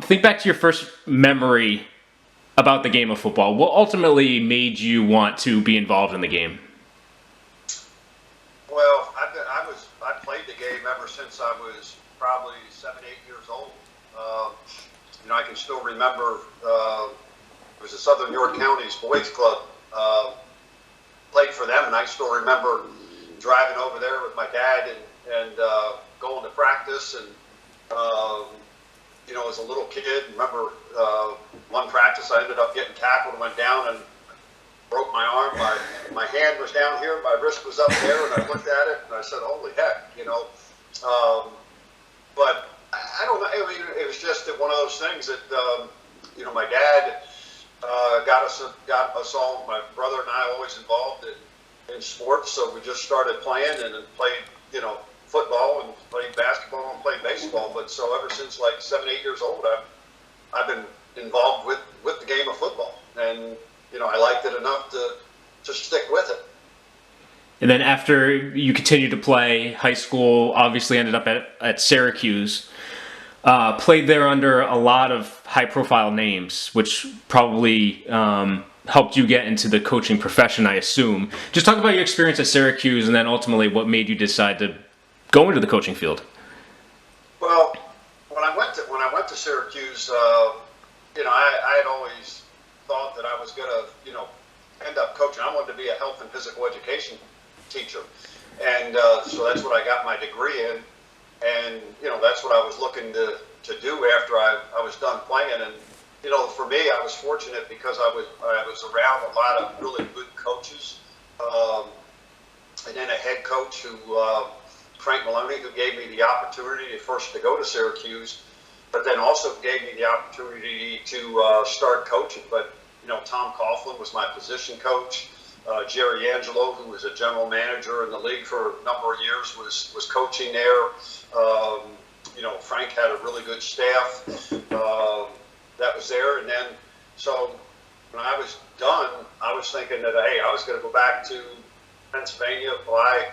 Think back to your first memory about the game of football. What ultimately made you want to be involved in the game? Well, I played the game ever since I was probably 7, 8 years old. I can still remember it was the Southern York County's Boys Club. Played for them, and I still remember driving over there with my dad and going to practice. And as a little kid, remember one practice I ended up getting tackled and went down and broke my arm. My hand was down here, my wrist was up there, and I looked at it and I said, "Holy heck!" But I don't know. I mean, it was just one of those things that my dad got us all. My brother and I always involved in sports, so we just started playing and then played football and played basketball and played baseball. But so ever since like 7, 8 years old, I've been involved with the game of football, and I liked it enough to stick with it. And then after you continued to play, high school obviously ended up at Syracuse. Played there under a lot of high-profile names, which probably helped you get into the coaching profession, I assume. Just talk about your experience at Syracuse, and then ultimately what made you decide to go into the coaching field. Well, when I went to Syracuse, I had always thought that I was going to end up coaching. I wanted to be a health and physical education teacher, and so that's what I got my degree in. And that's what I was looking to do after I was done playing. And for me, I was fortunate because I was around a lot of really good coaches, and then a head coach who Frank Maloney, who gave me the opportunity first to go to Syracuse, but then also gave me the opportunity to start coaching. But Tom Coughlin was my position coach. Jerry Angelo, who was a general manager in the league for a number of years, was coaching there. Frank had a really good staff that was there. And then, so when I was done, I was thinking that, hey, I was going to go back to Pennsylvania, apply,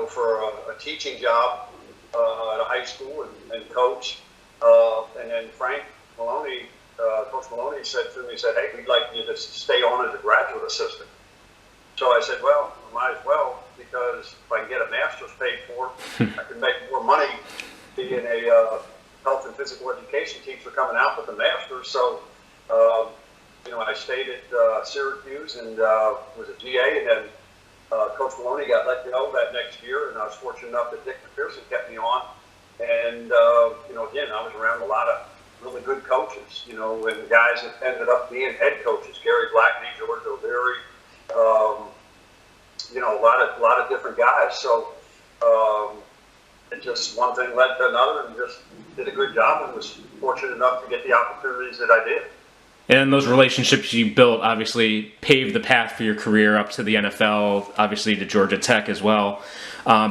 for a teaching job at a high school and coach. And then Frank Maloney, Coach Maloney said to me, hey, we'd like you to stay on as a graduate assistant. So I said, well, I might as well, because if I can get a master's paid for, I can make more money being a health and physical education teacher coming out with a master's. So, I stayed at Syracuse and was a GA, and then Coach Maloney got let go that next year, and I was fortunate enough that Dick McPherson kept me on. And, again, I was around a lot of really good coaches, and guys that ended up being head coaches, Gary Blackney, George O'Leary, a lot of different guys. So it just one thing led to another, and just did a good job, and was fortunate enough to get the opportunities that I did. And those relationships you built obviously paved the path for your career up to the NFL, obviously to Georgia Tech as well,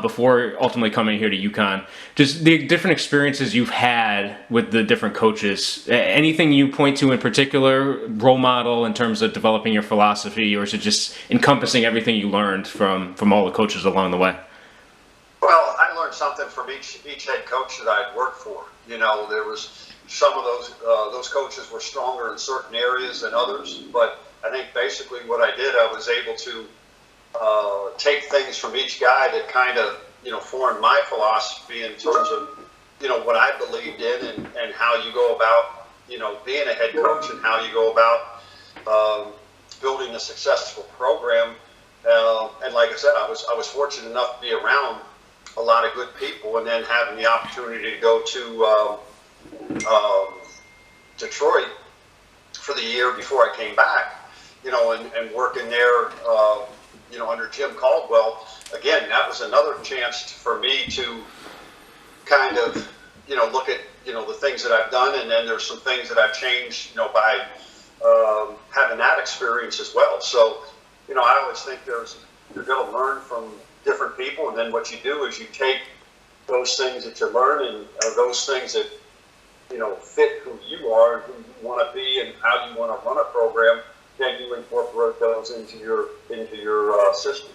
before ultimately coming here to UConn. Just the different experiences you've had with the different coaches, anything you point to in particular, role model in terms of developing your philosophy, or is it just encompassing everything you learned from all the coaches along the way? Well, I learned something from each head coach that I'd worked for. There was some of those coaches were stronger in certain areas than others, but I think basically what I did, I was able to take things from each guy that kind of formed my philosophy in terms of what I believed in, and how you go about being a head coach, and how you go about building a successful program. And like I said, I was fortunate enough to be around a lot of good people, and then having the opportunity to go to Detroit for the year before I came back, and working there, under Jim Caldwell. Again, that was another chance for me to kind of, look at, the things that I've done, and then there's some things that I've changed, by having that experience as well. So, I always think you're going to learn from different people, and then what you do is you take those things that you learn, and those things that fit who you are and who you want to be and how you want to run a program, then you incorporate those into your system.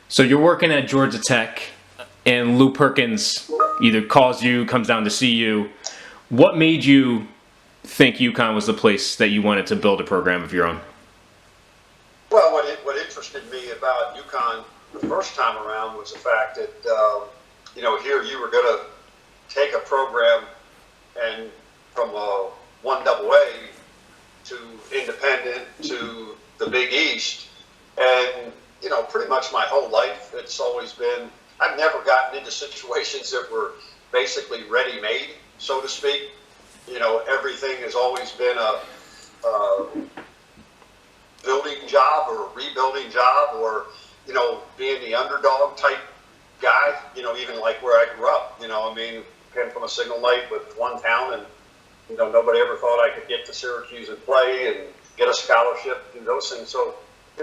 So you're working at Georgia Tech, and Lou Perkins either calls you, comes down to see you. What made you think UConn was the place that you wanted to build a program of your own? Well, what interested me about UConn the first time around was the fact that, here you were going to take a program and from a 1AA to independent to the Big East. And, pretty much my whole life, it's always been, I've never gotten into situations that were basically ready-made, so to speak. Everything has always been a building job or a rebuilding job or, being the underdog type guy, even like where I grew up, came from a single night with one town and, nobody ever thought I could get to Syracuse and play and get a scholarship and those things. So,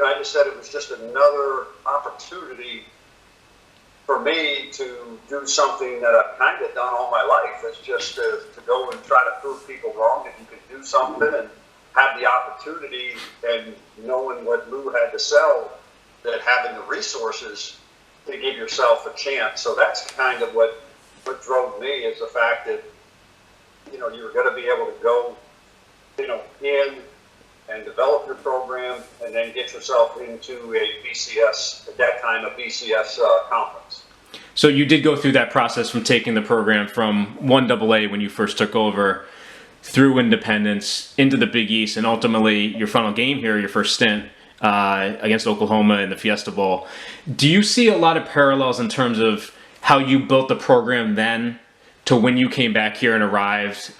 I just said it was just another opportunity for me to do something that I've kind of done all my life, is just to go and try to prove people wrong that you can do something and have the opportunity, and knowing what Lou had to sell, that having the resources to give yourself a chance. So that's kind of what drove me, is the fact that, you were going to be able to go, in and develop your program and then get yourself into a BCS, at that time, a BCS conference. So you did go through that process from taking the program from 1AA when you first took over, through independence, into the Big East, and ultimately your final game here, your first stint against Oklahoma in the Fiesta Bowl. Do you see a lot of parallels in terms of how you built the program then to when you came back here and arrived,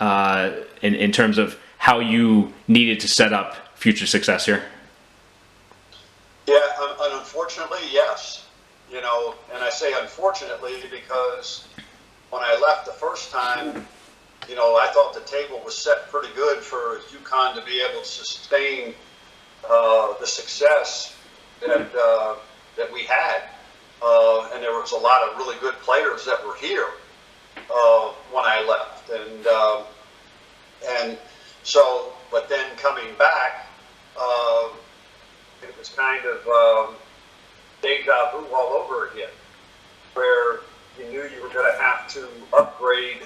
in terms of how you needed to set up future success here? Yeah, unfortunately, yes. And I say unfortunately because when I left the first time, I thought the table was set pretty good for UConn to be able to sustain the success that we had. And there was a lot of really good players that were here when I left. And so, but then coming back, it was kind of deja vu all over again, where you knew you were going to have to upgrade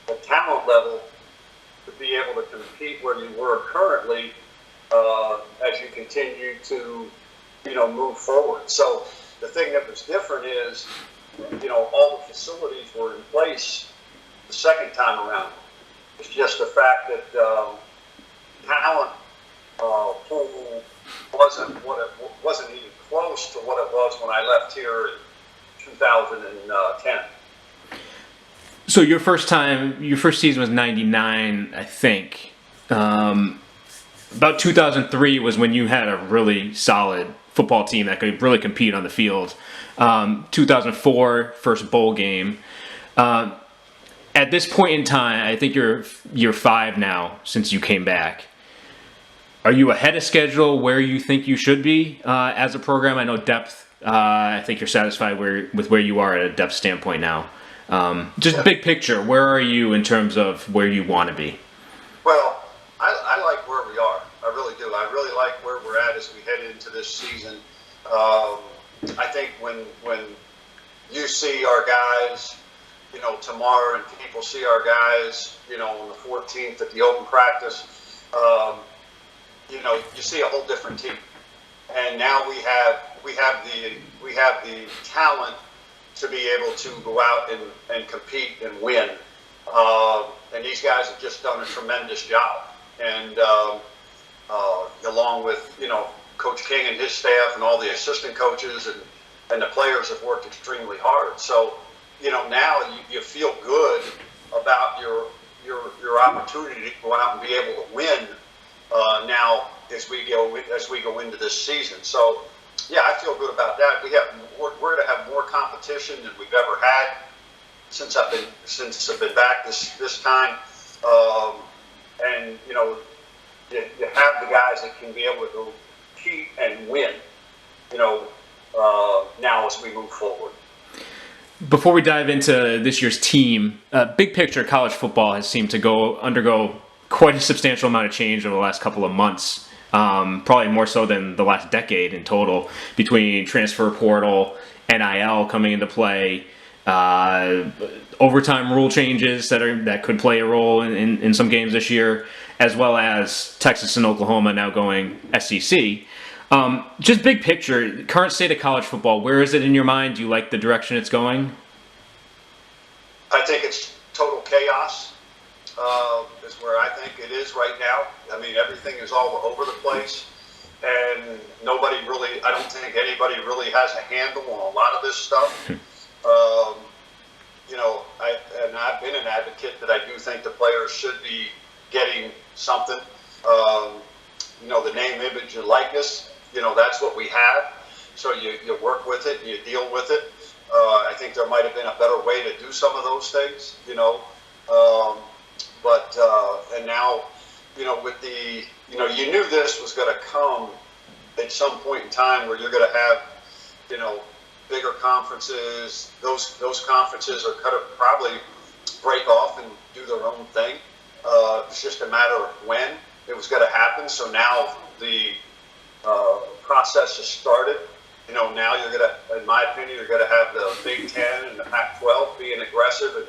the talent level to be able to compete where you were currently as you continue to, move forward. So the thing that was different is, all the facilities were in place the second time around. It's just the fact that talent pool wasn't even close to what it was when I left here in 2010. So your first season was 99, I think. About 2003 was when you had a really solid football team that could really compete on the field. 2004, first bowl game. At this point in time, I think you're 5 now since you came back. Are you ahead of schedule where you think you should be as a program? I know depth. I think you're satisfied with where you are at a depth standpoint now. Just big picture, where are you in terms of where you want to be? Well, I like where we are. I really do. I really like where we're at as we head into this season. I think when you see our guys, tomorrow, and people see our guys, on the 14th at the open practice, you see a whole different team. And now we have the talent to be able to go out and compete and win. And these guys have just done a tremendous job. And along with, Coach King and his staff and all the assistant coaches and the players have worked extremely hard. So, now you feel good about your opportunity to go out and be able to win now as we go into this season. So, yeah, I feel good about that. We're going to have more competition than we've ever had since I've been back this time. And you have the guys that can be able to compete and win. Now as we move forward. Before we dive into this year's team, big picture, college football has seemed to undergo quite a substantial amount of change over the last couple of months. Probably more so than the last decade in total, between transfer portal, NIL coming into play, overtime rule changes that could play a role in some games this year, as well as Texas and Oklahoma now going SEC. Just big picture, current state of college football, where is it in your mind? Do you like the direction it's going? I think it's total chaos. Is where I think it is right now. I mean, everything is all over the place, and I don't think anybody really has a handle on a lot of this stuff. I've been an advocate that I do think the players should be getting something. The name, image, and likeness, that's what we have. So you work with it and you deal with it. I think there might have been a better way to do some of those things, and now, with the, you knew this was going to come at some point in time where you're going to have, bigger conferences. Those conferences are kind of probably break off and do their own thing. It's just a matter of when it was going to happen. So now the process has started. Now you're going to, in my opinion, you're going to have the Big Ten and the Pac-12 being aggressive, and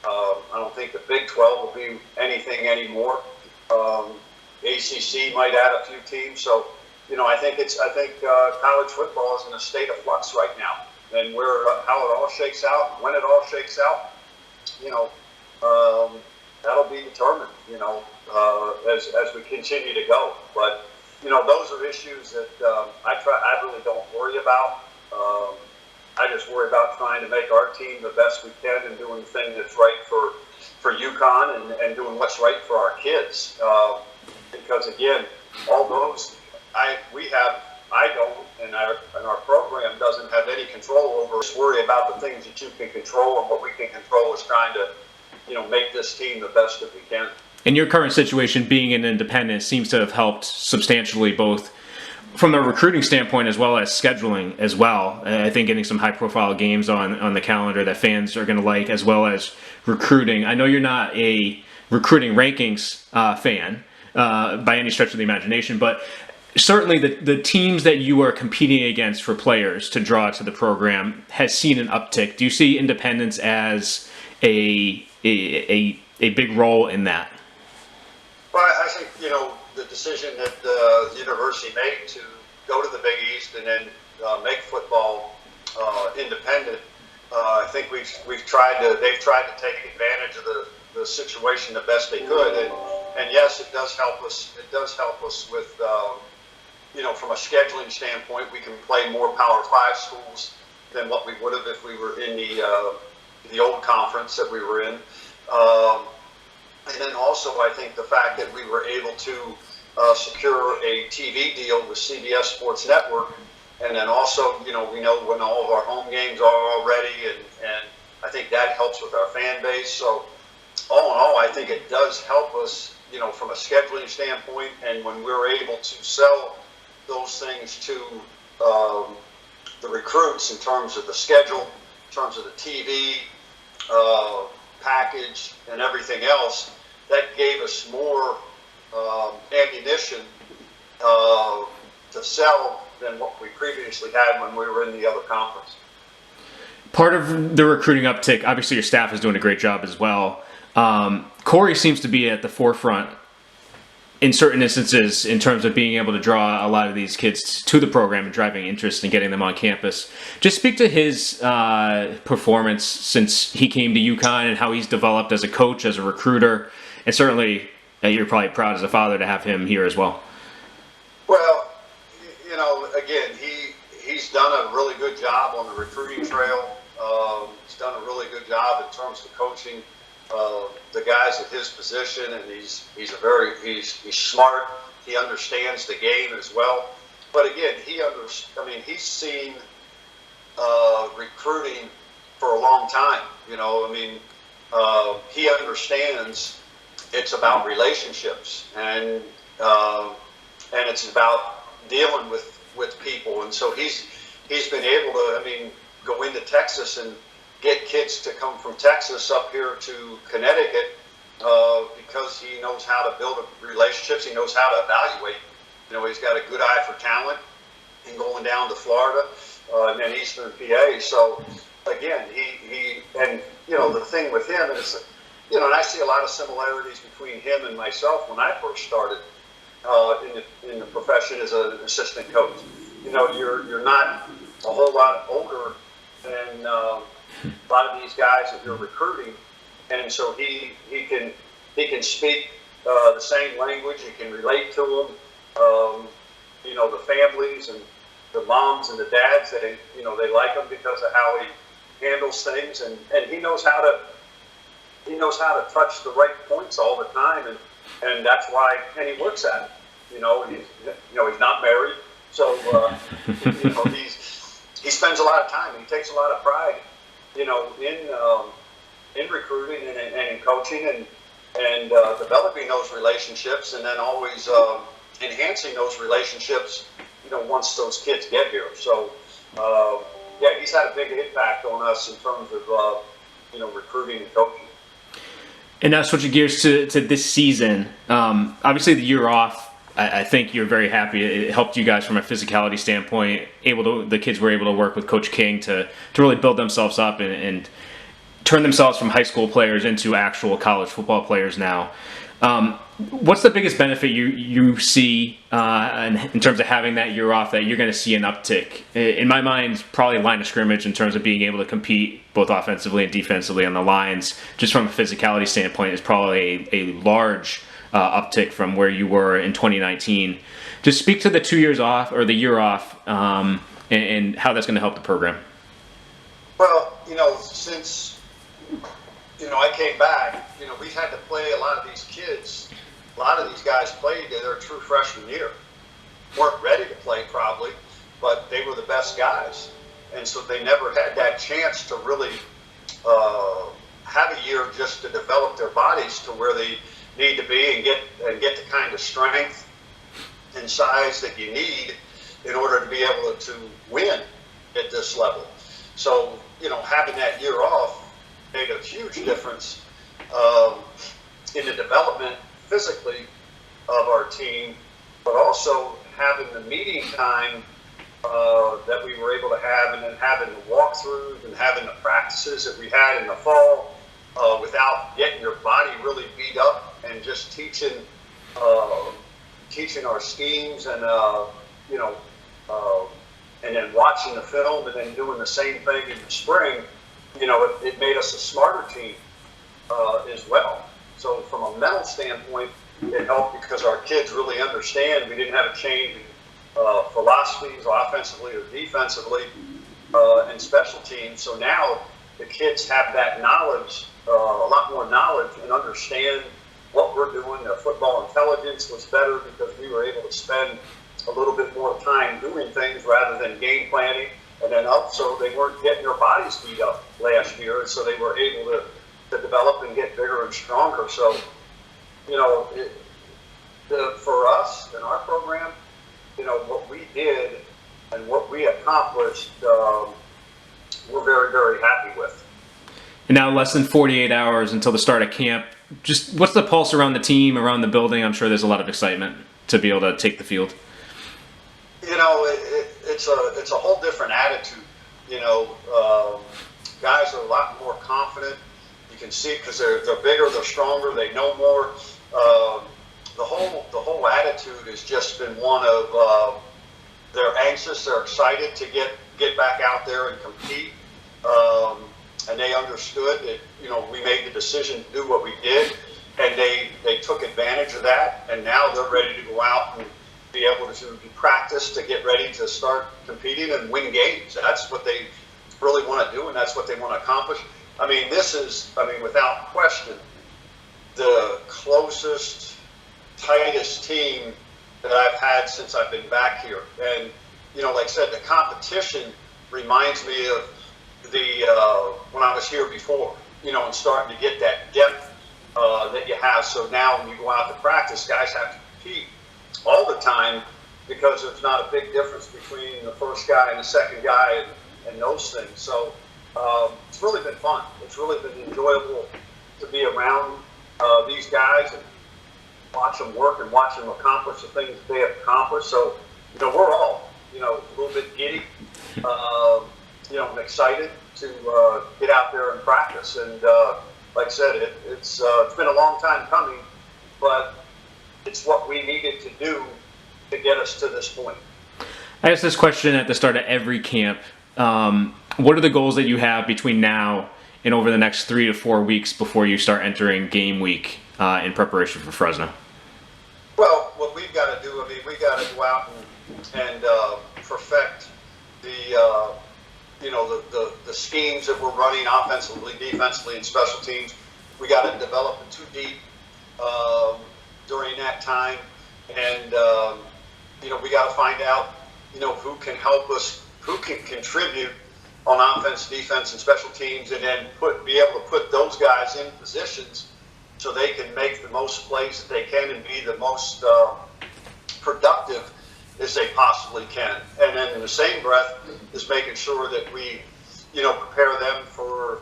I don't think the Big 12 will be anything anymore. ACC might add a few teams. So, I think college football is in a state of flux right now, and how it all shakes out, when it all shakes out, that'll be determined, as we continue to go. But those are issues that I really don't worry about. I just worry about trying to make our team the best we can and doing the thing that's right for UConn and doing what's right for our kids. Because again, all those I don't, and our program doesn't have any control over. Just worry about the things that you can control, and what we can control is trying to, make this team the best that we can. In your current situation, being an independent seems to have helped substantially, both from a recruiting standpoint as well as scheduling as well. I think getting some high-profile games on the calendar that fans are going to like, as well as recruiting. I know you're not a recruiting rankings fan by any stretch of the imagination, but certainly the teams that you are competing against for players to draw to the program has seen an uptick. Do you see independence as a big role in that? Well, I think, the decision that the university made to go to the Big East and then make football independent, I think they've tried to take advantage of the situation the best they could, and yes, it does help us. It does help us with, from a scheduling standpoint, we can play more Power 5 schools than what we would have if we were in the old conference that we were in. And then also, I think the fact that we were able to secure a TV deal with CBS Sports Network, and then also, we know when all of our home games are already, and I think that helps with our fan base. So, all in all, I think it does help us, from a scheduling standpoint, and when we're able to sell those things to the recruits in terms of the schedule, in terms of the TV package, and everything else, that gave us more ammunition to sell than what we previously had when we were in the other conference. Part of the recruiting uptick, obviously your staff is doing a great job as well. Corey seems to be at the forefront in certain instances in terms of being able to draw a lot of these kids to the program and driving interest and getting them on campus. Just speak to his performance since he came to UConn and how he's developed as a coach, as a recruiter, and certainly you're probably proud as a father to have him here as well. Well, again, he's done a really good job on the recruiting trail. He's done a really good job in terms of coaching the guys at his position, and he's smart. He understands the game as well. But again, he's seen recruiting for a long time. He understands it's about relationships, and it's about dealing with people. And so he's been able to, go into Texas and get kids to come from Texas up here to Connecticut because he knows how to build relationships. He knows how to evaluate. He's got a good eye for talent, and going down to Florida and then Eastern PA. So, again, he and the thing with him is, and I see a lot of similarities between him and myself when I first started in the profession as an assistant coach. You're not a whole lot older than a lot of these guys that you're recruiting, and so he can speak the same language. He can relate to them. The families and the moms and the dads, they like him because of how he handles things, and he knows how to touch the right points all the time, and that's why, and he works at it. And he's not married, so he spends a lot of time. He takes a lot of pride, in recruiting and in coaching and developing those relationships, and then always enhancing those relationships, once those kids get here. So, he's had a big impact on us in terms of, recruiting and coaching. And now switching gears to this season, obviously the year off, I think you're very happy. It helped you guys from a physicality standpoint. The kids were able to work with Coach King to really build themselves up and turn themselves from high school players into actual college football players now. What's the biggest benefit you see in terms of having that year off that you're going to see an uptick? In my mind, probably line of scrimmage in terms of being able to compete both offensively and defensively on the lines, just from a physicality standpoint, is probably a large uptick from where you were in 2019. Just speak to the 2 years off or the year off and how that's going to help the program. Well, since I came back, we've had to play a lot of these kids. A lot of these guys played their true freshman year. Weren't ready to play probably, but they were the best guys. And so they never had that chance to really have a year just to develop their bodies to where they need to be and get the kind of strength and size that you need in order to be able to win at this level. So, having that year off made a huge difference in the development physically of our team, but also having the meeting time that we were able to have, and then having the walkthroughs and having the practices that we had in the fall without getting your body really beat up, and just teaching our schemes and and then watching the film and then doing the same thing in the spring. It made us a smarter team as well. So from a mental standpoint, it helped because our kids really understand we didn't have a change in philosophies, offensively or defensively, and special teams. So now the kids have that knowledge, a lot more knowledge, and understand what we're doing. Their football intelligence was better because we were able to spend a little bit more time doing things rather than game planning. And then also they weren't getting their bodies beat up last year, and so they were able to develop and get bigger and stronger. So, for us in our program, what we did and what we accomplished, we're very, very happy with. And now less than 48 hours until the start of camp. Just what's the pulse around the team, around the building? I'm sure there's a lot of excitement to be able to take the field. It's a whole different attitude. Guys are a lot more confident. You can see because they're bigger, they're stronger, they know more. The whole attitude has just been one of they're anxious, they're excited to get back out there and compete, and they understood that we made the decision to do what we did, and they took advantage of that, and now they're ready to go out and be able to practice to get ready to start competing and win games. That's what they really want to do, and that's what they want to accomplish. This is, without question, the closest, tightest team that I've had since I've been back here. And, like I said, the competition reminds me of when I was here before, and starting to get that depth that you have. So now when you go out to practice, guys have to compete all the time because there's not a big difference between the first guy and the second guy and those things. So it's really been fun. It's really been enjoyable to be around these guys and watch them work and watch them accomplish the things they have accomplished. So, we're all, a little bit giddy I'm excited to get out there and practice. And like I said, it's been a long time coming, but it's what we needed to do to get us to this point. I ask this question at the start of every camp. What are the goals that you have between now and over the next 3 to 4 weeks before you start entering game week in preparation for Fresno? Well, what we've got to do, we got to go out and perfect the the schemes that we're running offensively, defensively, and special teams. We got to develop a 2 deep during that time, and we got to find out who can help us, who can contribute on offense, defense, and special teams, and then be able to put those guys in positions so they can make the most plays that they can and be the most productive as they possibly can. And then in the same breath is making sure that we, prepare them for,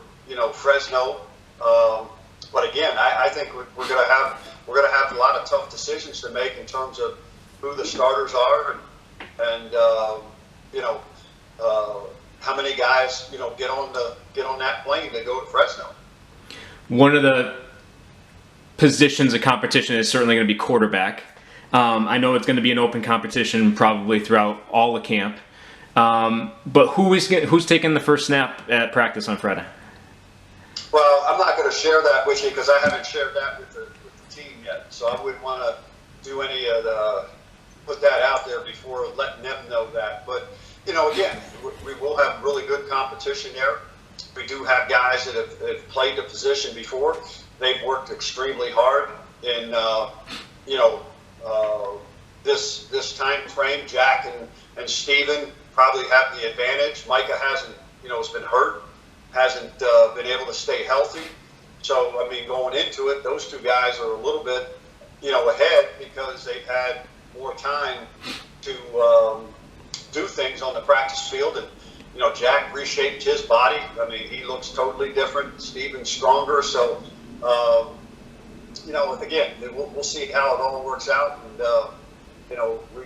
Fresno. But again, I think we're going to have a lot of tough decisions to make in terms of who the starters are and how many guys, get on that plane to go to Fresno. One of the positions of competition is certainly going to be quarterback. I know it's going to be an open competition probably throughout all the camp. But who's taking the first snap at practice on Friday? Well, I'm not going to share that with you because I haven't shared that with the team yet. So I wouldn't want to do any of put that out there before letting them know that. But, again, we will have really good competition there. We do have guys that have played the position before. They've worked extremely hard in, this time frame. Jack and Steven probably have the advantage. Micah hasn't, has been hurt, hasn't been able to stay healthy. So, going into it, those two guys are a little bit, ahead because they've had more time to do things on the practice field. And, Jack reshaped his body. He looks totally different. Steven's stronger. So, again, we'll see how it all works out. And,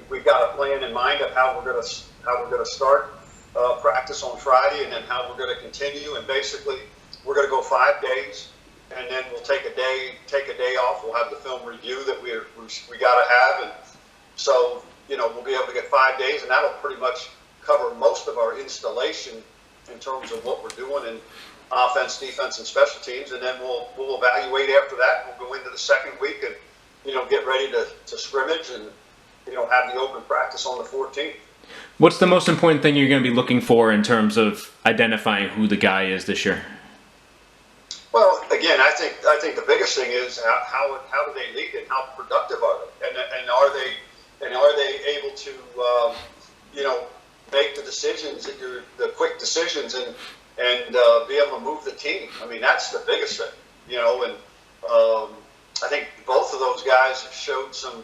we've got a plan in mind of how we're going to start practice on Friday, and then how we're going to continue. And basically, we're going to go 5 days, and then we'll take a day off. We'll have the film review that we got to have, and so we'll be able to get 5 days, and that'll pretty much cover most of our installation in terms of what we're doing in offense, defense, and special teams. And then we'll evaluate after that. We'll go into the second week and get ready to scrimmage and have the open practice on the 14th. What's the most important thing you're going to be looking for in terms of identifying who the guy is this year? Well, again, I think the biggest thing is how do they lead and how productive are they, and are they able to make the decisions the quick decisions and be able to move the team. That's the biggest thing, and I think both of those guys have showed some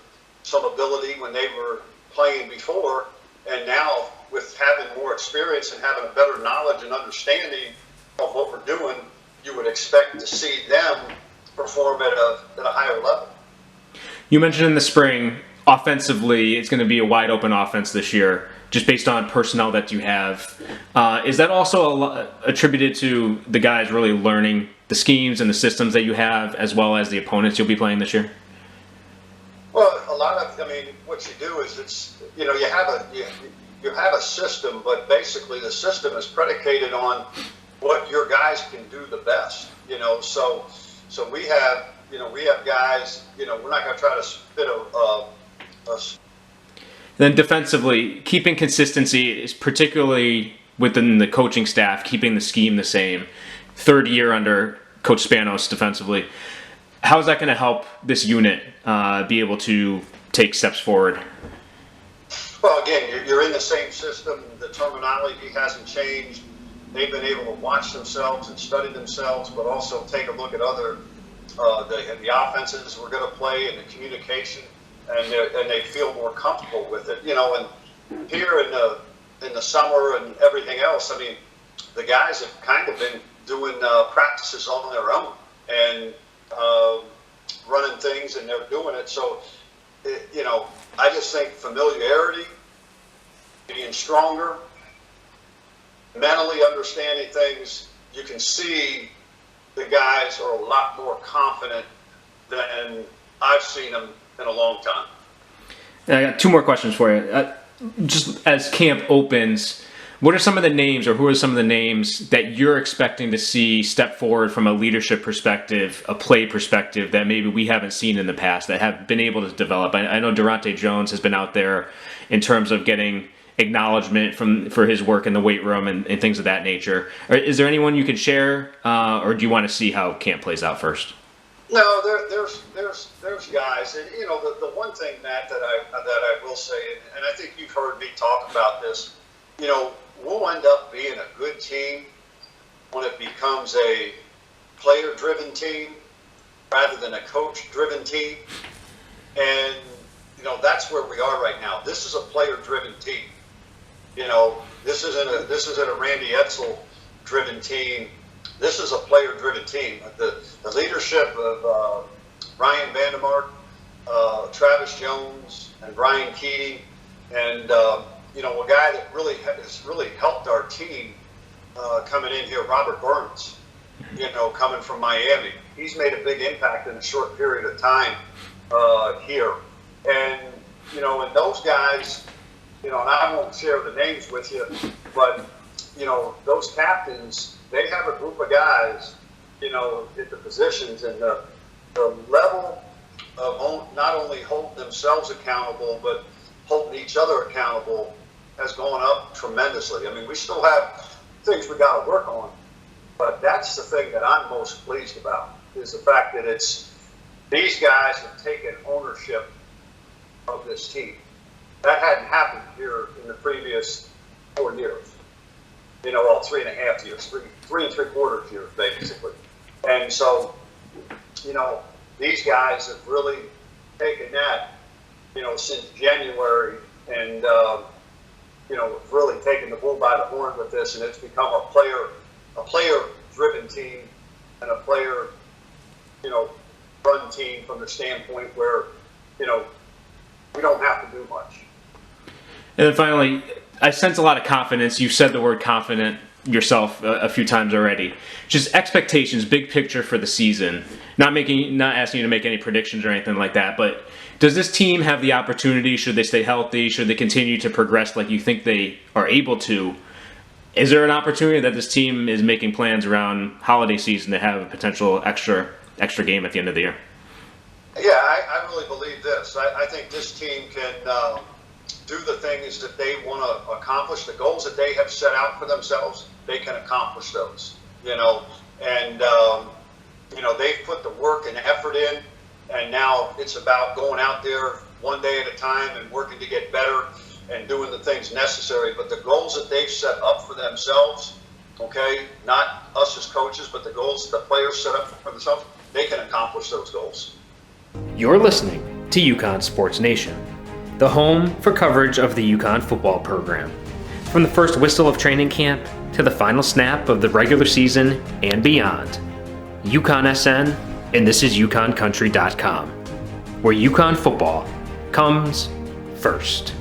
ability when they were playing before, and now with having more experience and having a better knowledge and understanding of what we're doing, you would expect to see them perform at a higher level. You mentioned in the spring, offensively, it's going to be a wide open offense this year, just based on personnel that you have. Is that also attributed to the guys really learning the schemes and the systems that you have, as well as the opponents you'll be playing this year? Well, a lot of, what you do is you have a system, but basically the system is predicated on what your guys can do the best. So we have guys. We're not going to try to spit a. Then defensively, keeping consistency is particularly within the coaching staff, keeping the scheme the same. Third year under Coach Spanos defensively. How is that going to help this unit be able to take steps forward? Well, again, you're in the same system. The terminology hasn't changed. They've been able to watch themselves and study themselves, but also take a look at other the offenses we're going to play and the communication, and they feel more comfortable with it. And here in the summer and everything else, the guys have kind of been doing practices on their own and running things, and they're doing it. So, I just think familiarity, being stronger, mentally understanding things. You can see the guys are a lot more confident than I've seen them in a long time. And I got two more questions for you. Just as camp opens, what are some of the names, or who are some of the names that you're expecting to see step forward from a leadership perspective, a play perspective, that maybe we haven't seen in the past, that have been able to develop? I know Durante Jones has been out there in terms of getting acknowledgement for his work in the weight room and things of that nature. Is there anyone you can share, or do you want to see how camp plays out first? No, there's guys, and the one thing, Matt, that I will say, and I think you've heard me talk about this. We'll end up being a good team when it becomes a player-driven team rather than a coach-driven team, and that's where we are right now. This is a player-driven team. This isn't a Randy Edsall driven team. This is a player-driven team. The leadership of Ryan Vandermark, Travis Jones, and Brian Keating, and a guy that has really helped our team coming in here, Robert Burns. Coming from Miami, he's made a big impact in a short period of time here, and and those guys, and I won't share the names with you, but those captains, they have a group of guys, at the positions, and the level of not only holding themselves accountable, but holding each other accountable has gone up tremendously. I mean, we still have things we got to work on, but that's the thing that I'm most pleased about, is the fact that these guys have taken ownership of this team. That hadn't happened here in the previous 4 years. 3.5 years, 3.75 years, basically. And so, these guys have really taken that, since January, and really taken the bull by the horn with this, and it's become a player-driven team and a player, run team from the standpoint where, we don't have to do much. And then finally, I sense a lot of confidence. You've said the word confident yourself a few times already. Just expectations, big picture for the season. Not asking you to make any predictions or anything like that, but does this team have the opportunity, should they stay healthy, should they continue to progress like you think they are able to? Is there an opportunity that this team is making plans around holiday season to have a potential extra game at the end of the year? Yeah, I really believe this. I think this team can do the things that they want to accomplish, the goals that they have set out for themselves. They can accomplish those, and they've put the work and effort in, and now it's about going out there one day at a time and working to get better and doing the things necessary. But the goals that they've set up for themselves, okay, not us as coaches, but the goals that the players set up for themselves, they can accomplish those goals. You're listening to UConn Sports Nation, the home for coverage of the UConn football program. From the first whistle of training camp to the final snap of the regular season and beyond. UConn SN, and this is UConnCountry.com, where UConn football comes first.